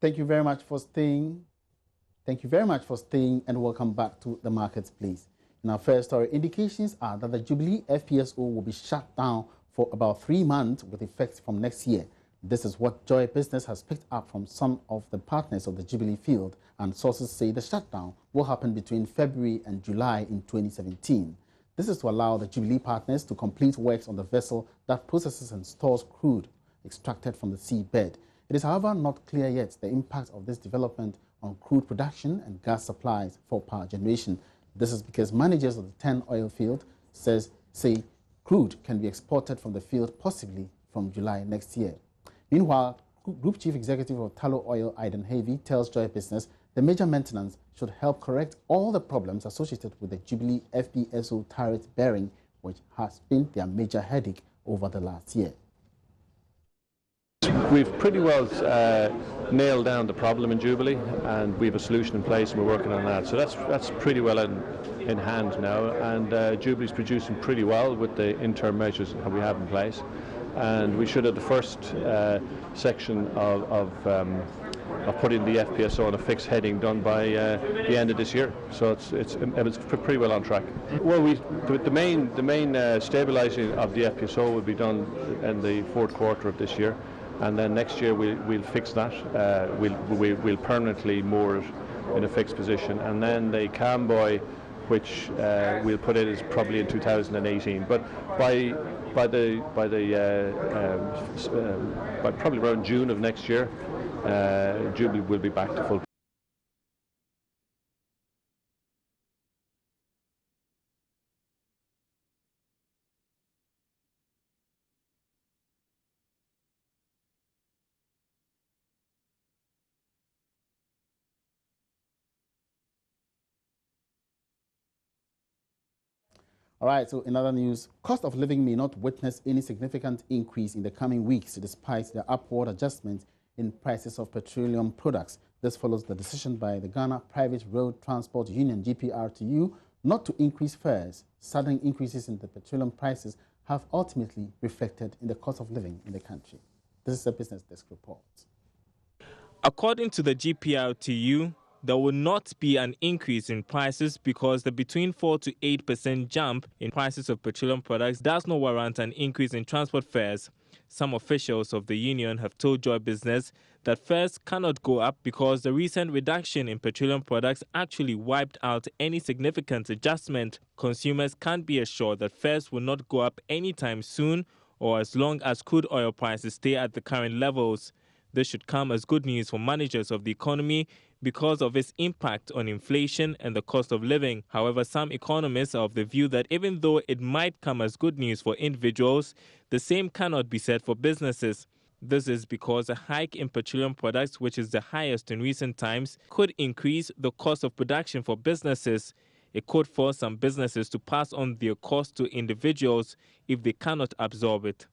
Thank you very much for staying. Thank you very much for staying and welcome back to the markets, please. In our first story, indications are that the Jubilee FPSO will be shut down for about 3 months with effect from next year. This is what Joy Business has picked up from some of the partners of the Jubilee field, and sources say the shutdown will happen between February and July in 2017. This is to allow the Jubilee partners to complete works on the vessel that processes and stores crude extracted from the seabed. It is, however, not clear yet the impact of this development on crude production and gas supplies for power generation. This is because managers of the 10 oil field say crude can be exported from the field possibly from July next year. Meanwhile, Group Chief Executive of Tullow Oil, Aidan Havey, tells Joy Business the major maintenance should help correct all the problems associated with the Jubilee FPSO turret bearing, which has been their major headache over the last year. We've pretty well nailed down the problem in Jubilee, and we have a solution in place, and we're working on that. So that's pretty well in hand now, and Jubilee's producing pretty well with the interim measures that we have in place. And we should have the first section of putting the FPSO on a fixed heading done by the end of this year. So it's pretty well on track. Well, the main stabilising of the FPSO will be done in the fourth quarter of this year, and then next year we'll fix that. We'll permanently moor it in a fixed position, and then the cam buoy, which we'll put in, is probably in 2018. But by probably around June of next year, Jubilee will be back to full. All right, so in other news, cost of living may not witness any significant increase in the coming weeks despite the upward adjustment in prices of petroleum products. This follows the decision by the Ghana Private Road Transport Union, GPRTU, not to increase fares. Sudden increases in the petroleum prices have ultimately reflected in the cost of living in the country. This is a Business Desk report. According to the GPRTU, there will not be an increase in prices because the between 4 to 8% jump in prices of petroleum products does not warrant an increase in transport fares. Some officials of the union have told Joy Business that fares cannot go up because the recent reduction in petroleum products actually wiped out any significant adjustment. Consumers can't be assured that fares will not go up anytime soon or as long as crude oil prices stay at the current levels. This should come as good news for managers of the economy because of its impact on inflation and the cost of living. However, some economists are of the view that even though it might come as good news for individuals, the same cannot be said for businesses. This is because a hike in petroleum products, which is the highest in recent times, could increase the cost of production for businesses. It could force some businesses to pass on their cost to individuals if they cannot absorb it.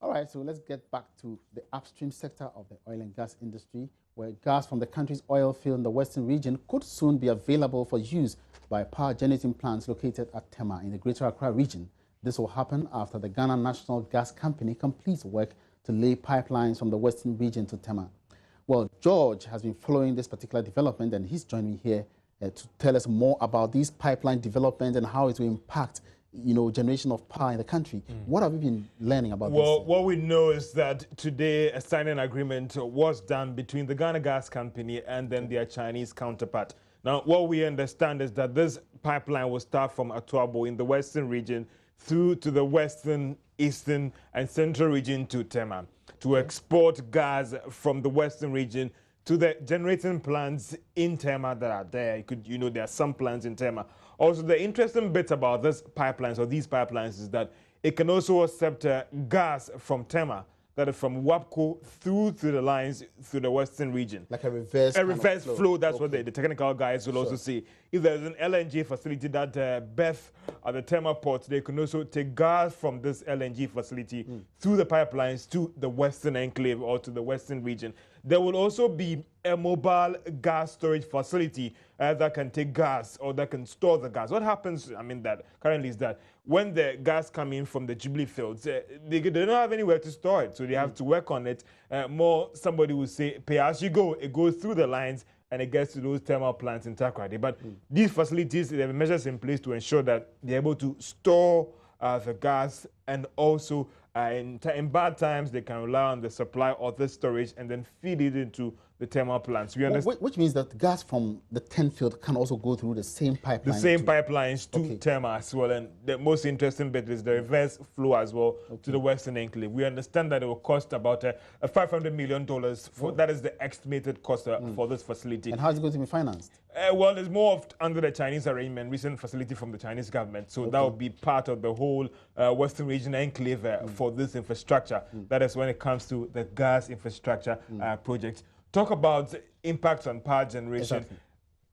All right, so let's get back to the upstream sector of the oil and gas industry, where gas from the country's oil field in the western region could soon be available for use by power generating plants located at Tema in the Greater Accra region. This will happen after the Ghana National Gas Company completes work to lay pipelines from the western region to Tema. Well, George has been following this particular development, and he's joined me here to tell us more about these pipeline developments and how it will impact generation of power in the country. What have you been learning about this? Well, what we know is that today a signing agreement was done between the Ghana Gas Company and then their Chinese counterpart. Now, what we understand is that this pipeline will start from Atuabo in the western region through to the western, eastern, and central region to Tema to export gas from the western region to the generating plants in Tema that are there. There are some plants in Tema. Also, the interesting bit about this pipelines or these pipelines is that it can also accept gas from Tema that is from WAPCO through to the lines through the western region. Like a reverse flow. That's what the technical guys will also say. If there's an LNG facility that berth at the Tema port, they can also take gas from this LNG facility through the pipelines to the western enclave or to the western region. There will also be a mobile gas storage facility that can take gas or that can store the gas. What happens, that currently is that when the gas come in from the Jubilee fields, they don't have anywhere to store it, so they have to work on it. Somebody will say, pay as you go. It goes through the lines and it gets to those thermal plants in Takoradi. But these facilities, they have measures in place to ensure that they're able to store the gas, and also in bad times, they can rely on the supply of the storage and then feed it into the thermal plants. Which means that gas from the 10 field can also go through the same pipeline. The same pipelines to Tema as well. And the most interesting bit is the reverse flow as well to the western enclave. We understand that it will cost about $500 million. That is the estimated cost for this facility. And how is it going to be financed? Well, it's more of under the Chinese arrangement, recent facility from the Chinese government. So that will be part of the whole western region enclave for this infrastructure. That is when it comes to the gas infrastructure project. Talk about impacts on power generation. Exactly.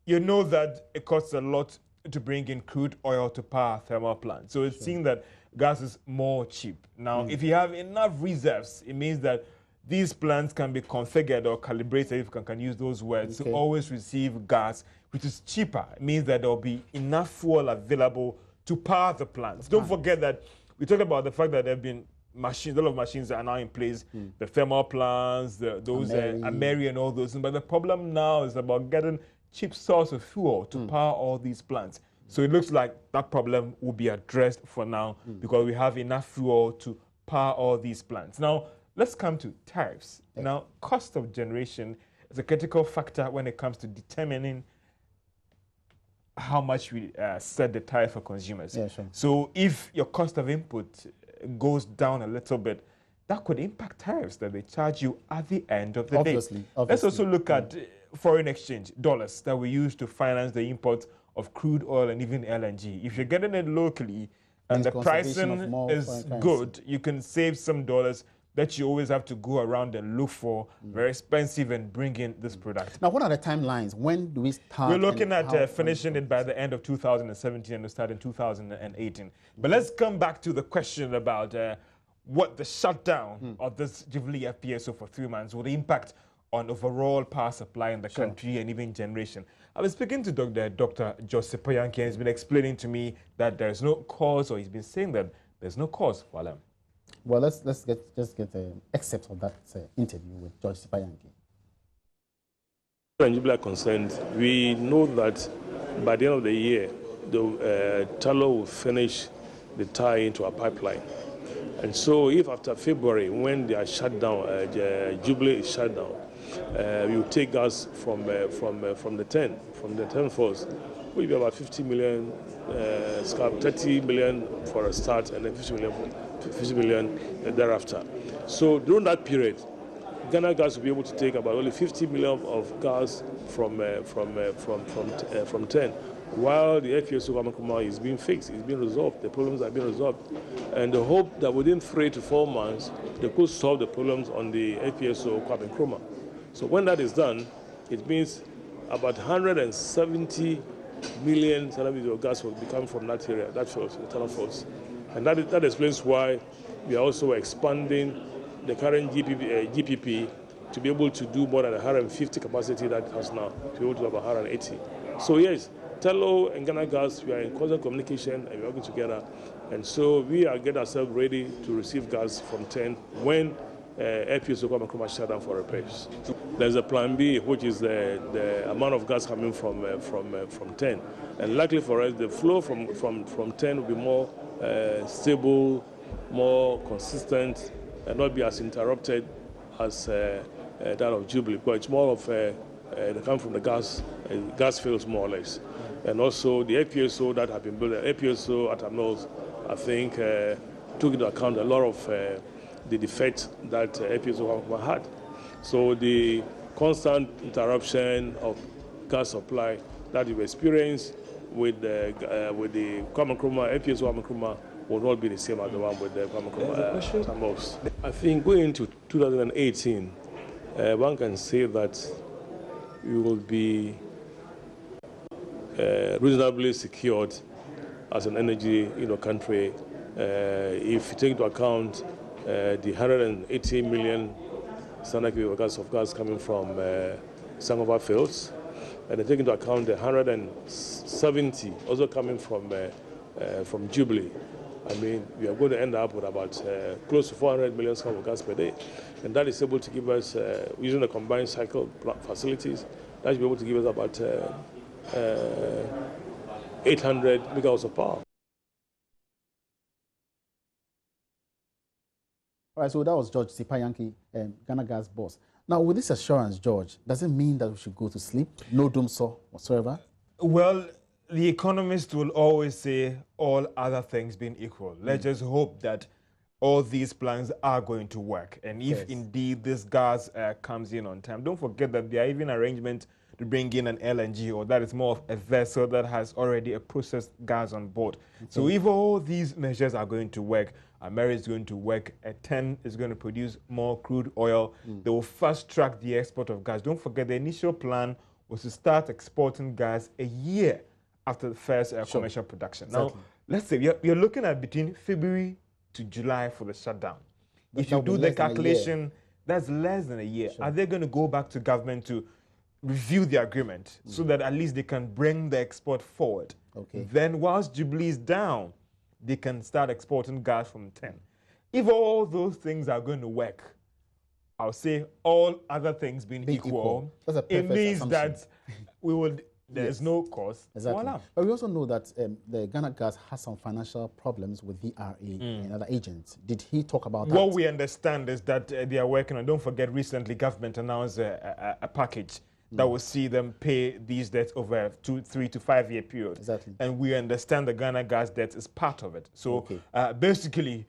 You know that it costs a lot to bring in crude oil to power thermal plants. So it's seen that gas is more cheap. Now, if you have enough reserves, it means that these plants can be configured or calibrated, if you can use those words, to always receive gas, which is cheaper. It means that there will be enough fuel available to power the plants. Don't forget that we talked about the fact that there have been machines, a lot of machines that are now in place, the thermal plants, those Ameri and all those. But the problem now is about getting cheap source of fuel to power all these plants. So it looks like that problem will be addressed for now because we have enough fuel to power all these plants. Now, let's come to tariffs. Now, cost of generation is a critical factor when it comes to determining how much we set the tariff for consumers. Yeah, sure. So if your cost of input goes down a little bit, that could impact tariffs that they charge you at the end of the day. Let's also look at foreign exchange, dollars, that we use to finance the import of crude oil and even LNG. If you're getting it locally and the pricing is good, you can save some dollars that you always have to go around and look for, very expensive, and bring in this product. Now, what are the timelines? When do we start? We're looking at finishing it by the end of 2017 and we'll start in 2018. But let's come back to the question about what the shutdown of this Jubilee FPSO for 3 months would impact on overall power supply in the country and even generation. I was speaking to Dr. Joseph Poyanki, and he's been explaining to me that there's no cause, or he's been saying that there's no cause for alarm. Well, let's just get an excerpt of that interview with George Sipayanki. As Jubilee are concerned, we know that by the end of the year, the Tullow will finish the tie into our pipeline. And so if after February, when they are shut down, Jubilee is shut down, we will take gas from the 10 force, which will be about 50 million, 30 million for a start, and then 50 million thereafter. So during that period, Ghana Gas will be able to take about only 50 million of gas from 10, while the FPSO Kwame is being fixed, it's being resolved, the problems are being resolved. And the hope that within 3 to 4 months, they could solve the problems on the FPSO Kwame Nkrumah. So when that is done, it means about 170 million of gas will be coming from that area, that field, the tunnel fields. And that explains why we are also expanding the current GPP to be able to do more than 150 capacity that it has now, to be able to have 180. So yes, Tullow and Ghana Gas, we are in constant communication and we're working together. And so we are getting ourselves ready to receive gas from 10 when FPSO Kwame Nkrumah shut down for repairs. There's a plan B, which is the amount of gas coming from 10. And luckily for us, the flow from 10 will be more stable, more consistent, and not be as interrupted as that of Jubilee. But it's more of they come from the gas fields more or less. And also the FPSO that have been built, the FPSO at Amnos, I think took into account a lot of the defects that FPSO had. So the constant interruption of gas supply that we've experienced with the Kwame Nkrumah, FPSO Kwame Nkrumah, will not be the same as the one with the most. I think going into 2018, one can say that we will be reasonably secured as an energy country if you take into account the 180 million standard cubic meters of gas coming from some of our fields, and they take into account the 170 also coming from Jubilee. I mean, we are going to end up with about close to 400 million scf of gas per day, and that is able to give us, using the combined cycle facilities, that should be able to give us about 800 megawatts of power. All right, so that was George Sipayanki, Ghana Gas boss. Now, with this assurance, George, does it mean that we should go to sleep? No doomsaw whatsoever? Well, the economists will always say all other things being equal. Let's just hope that all these plans are going to work. And if indeed this gas comes in on time, don't forget that there are even arrangements to bring in an LNG, or that is more of a vessel that has already a processed gas on board. So if all these measures are going to work, America is going to work, TEN is going to produce more crude oil. They will fast track the export of gas. Don't forget the initial plan was to start exporting gas a year after the first commercial production. Now, let's say you're looking at between February to July for the shutdown. If you do the calculation, that's less than a year. Are they going to go back to government to review the agreement so that at least they can bring the export forward? Then whilst Jubilee is down, they can start exporting gas from TEN. If all those things are going to work, I'll say all other things being equal, it means that we will. There's no cost. Exactly. Voila. But we also know that the Ghana Gas has some financial problems with VRA and other agents. Did he talk about that? What we understand is that they are working on, don't forget, recently government announced a package that will see them pay these debts over a 3 to 5 year period. Exactly. And we understand the Ghana Gas debt is part of it. So basically,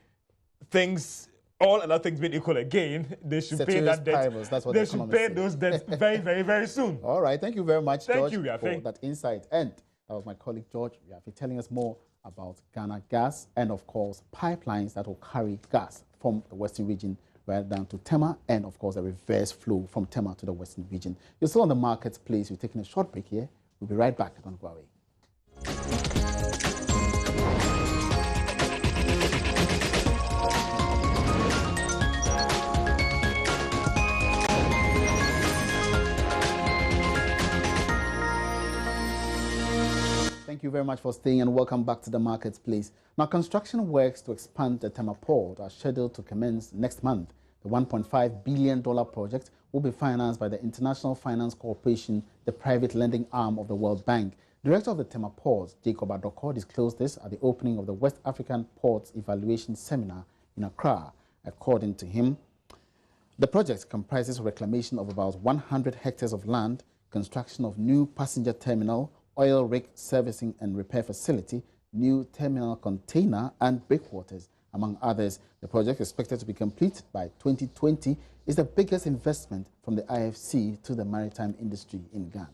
all other things being equal again, they should pay that debt. That's what they should pay those debts very, very, very soon. All right. Thank you very much, George, for that insight. And that was my colleague, George Yafi, telling us more about Ghana Gas and, of course, pipelines that will carry gas from the Western region right down to Tema, and, of course, a reverse flow from Tema to the Western region. You're still on the marketplace. We're taking a short break here. We'll be right back. Don't go away. Thank you very much for staying and welcome back to the marketplace. Now, construction works to expand the Tema port are scheduled to commence next month. The $1.5 billion project will be financed by the International Finance Corporation, the private lending arm of the World Bank. Director of the Tema Ports, Jacob Adoko, disclosed this at the opening of the West African Ports Evaluation Seminar in Accra. According to him, the project comprises reclamation of about 100 hectares of land, construction of new passenger terminal, oil rig servicing and repair facility, new terminal container and breakwaters, among others. The project, expected to be complete by 2020, is the biggest investment from the IFC to the maritime industry in Ghana.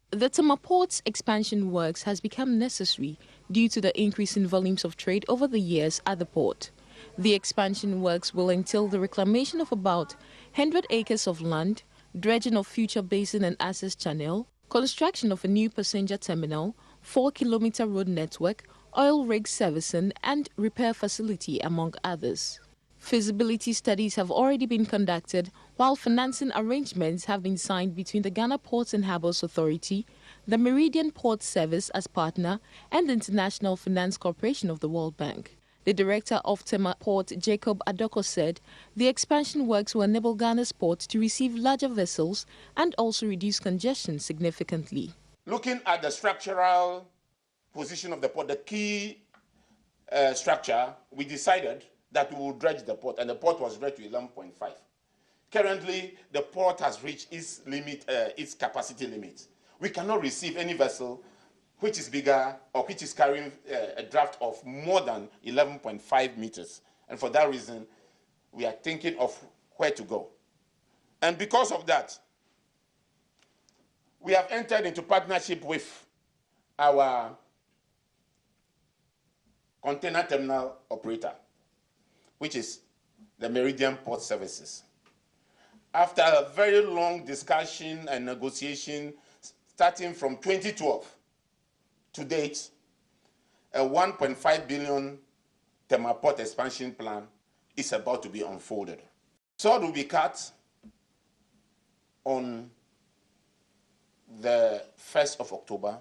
The Tema Port's expansion works has become necessary due to the increase in volumes of trade over the years at the port. The expansion works will entail the reclamation of about 100 acres of land, dredging of future basin and access channel, construction of a new passenger terminal, 4-kilometer road network, oil rig servicing and repair facility, among others. Feasibility studies have already been conducted, while financing arrangements have been signed between the Ghana Ports and Harbours Authority, the Meridian Port Service as partner, and the International Finance Corporation of the World Bank. The director of Tema Port, Jacob Adoko, said the expansion works will enable Ghana's ports to receive larger vessels and also reduce congestion significantly. Looking at the structural position of the port, the key structure, we decided that we would dredge the port, and the port was dredged to 11.5. Currently, the port has reached its limit, its capacity limit. We cannot receive any vessel which is bigger or which is carrying a draft of more than 11.5 meters. And for that reason, we are thinking of where to go. And because of that, we have entered into partnership with our container terminal operator, which is the Meridian Port Services. After a very long discussion and negotiation, starting from 2012 to date, a 1.5 billion Tema port expansion plan is about to be unfolded. Sword will be cut on the 1st of October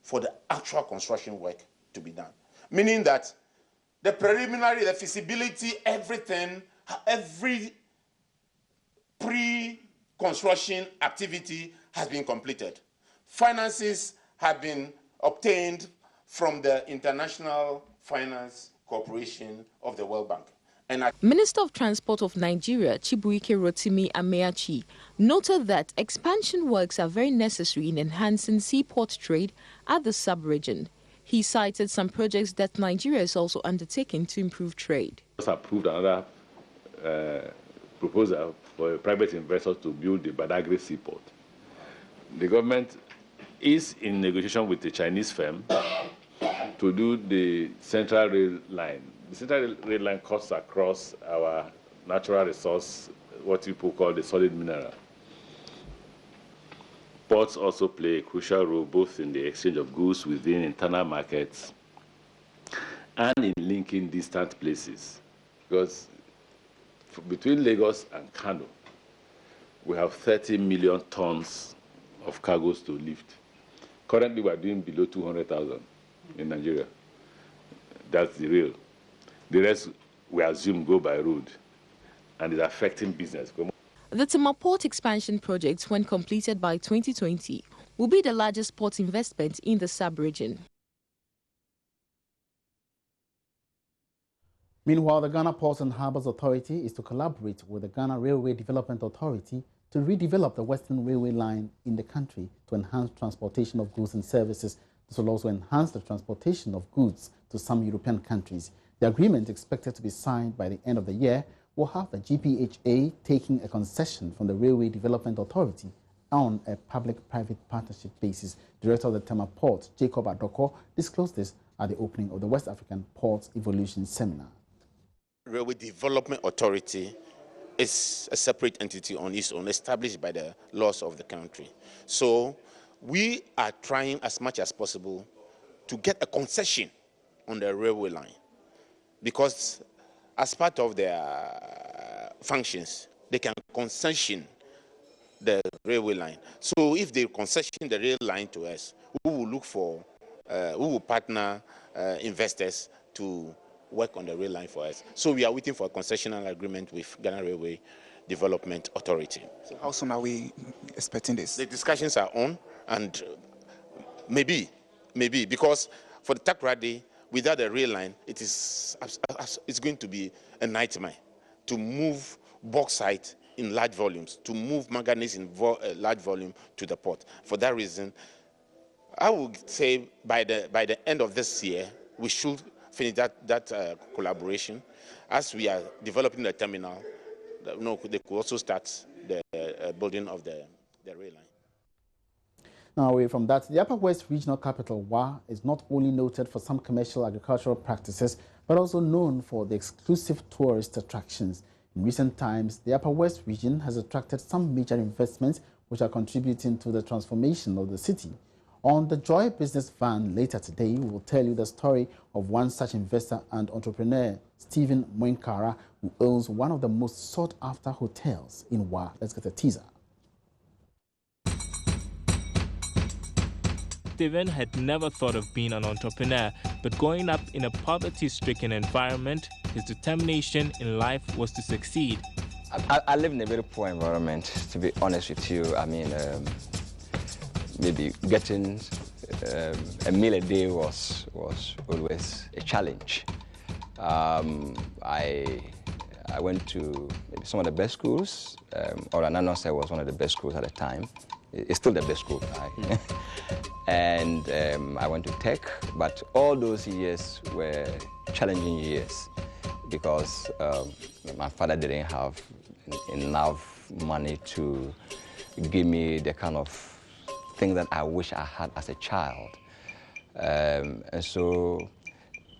for the actual construction work to be done. Meaning that the preliminary, the feasibility, everything, every pre-construction activity has been completed. Finances have been obtained from the International Finance Corporation of the World Bank. Minister of Transport of Nigeria, Chibuike Rotimi Ameachi, noted that expansion works are very necessary in enhancing seaport trade at the sub-region. He cited some projects that Nigeria is also undertaking to improve trade. Just approved another proposal for private investors to build the Badagry seaport. The government is in negotiation with the Chinese firm to do the central rail line. The central rail line cuts across our natural resource, what people call the solid mineral. Ports also play a crucial role both in the exchange of goods within internal markets and in linking distant places. Because between Lagos and Kano, we have 30 million tons of cargoes to lift. Currently, we are doing below 200,000 in Nigeria. That's the real. The rest, we assume, go by road, and it's affecting business. The Tema Port expansion project, when completed by 2020, will be the largest port investment in the sub-region. Meanwhile, the Ghana Ports and Harbours Authority is to collaborate with the Ghana Railway Development Authority to redevelop the Western Railway line in the country to enhance transportation of goods and services. This will also enhance the transportation of goods to some European countries. The agreement, expected to be signed by the end of the year, will have the GPHA taking a concession from the Railway Development Authority on a public-private partnership basis. Director of the Tema Port, Jacob Adoko, disclosed this at the opening of the West African Ports Evolution Seminar. Railway Development Authority is a separate entity on its own, established by the laws of the country. So we are trying as much as possible to get a concession on the railway line, because as part of their functions, they can concession the railway line. So if they concession the rail line to us, we will look for, we will partner investors to work on the rail line for us. So we are waiting for a concessional agreement with Ghana Railway Development Authority. So how soon are we expecting this? The discussions are on, and maybe, because for the Takoradi, without the rail line, it's going to be a nightmare to move bauxite in large volumes, to move manganese in large volume to the port. For that reason, I would say by the end of this year, we should finish that collaboration. As we are developing the terminal, they could also start the building of the rail line. Now, away from that, the Upper West Regional Capital, WA, is not only noted for some commercial agricultural practices, but also known for the exclusive tourist attractions. In recent times, the Upper West region has attracted some major investments which are contributing to the transformation of the city. On the Joy Business Van later today, we will tell you the story of one such investor and entrepreneur, Stephen Mwenkara, who owns one of the most sought-after hotels in WA. Let's get a teaser. Stephen had never thought of being an entrepreneur, but growing up in a poverty-stricken environment, his determination in life was to succeed. I live in a very poor environment, to be honest with you. I mean, maybe getting a meal a day was always a challenge. I went to maybe some of the best schools, or Ananose was one of the best schools at the time. It's still the best school, right? And I went to tech, but all those years were challenging years because my father didn't have enough money to give me the kind of thing that I wish I had as a child. And so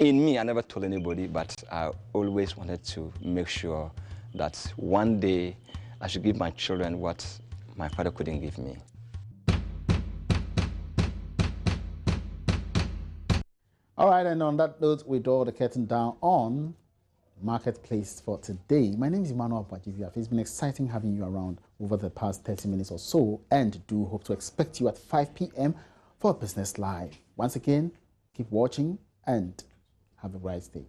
in me, I never told anybody, but I always wanted to make sure that one day I should give my children what my father couldn't give me. All right, and on that note, we draw the curtain down on Marketplace for today. My name is Emmanuel Bajivia. It's been exciting having you around over the past 30 minutes or so, and do hope to expect you at 5 p.m. for Business Live. Once again, keep watching and have a bright day.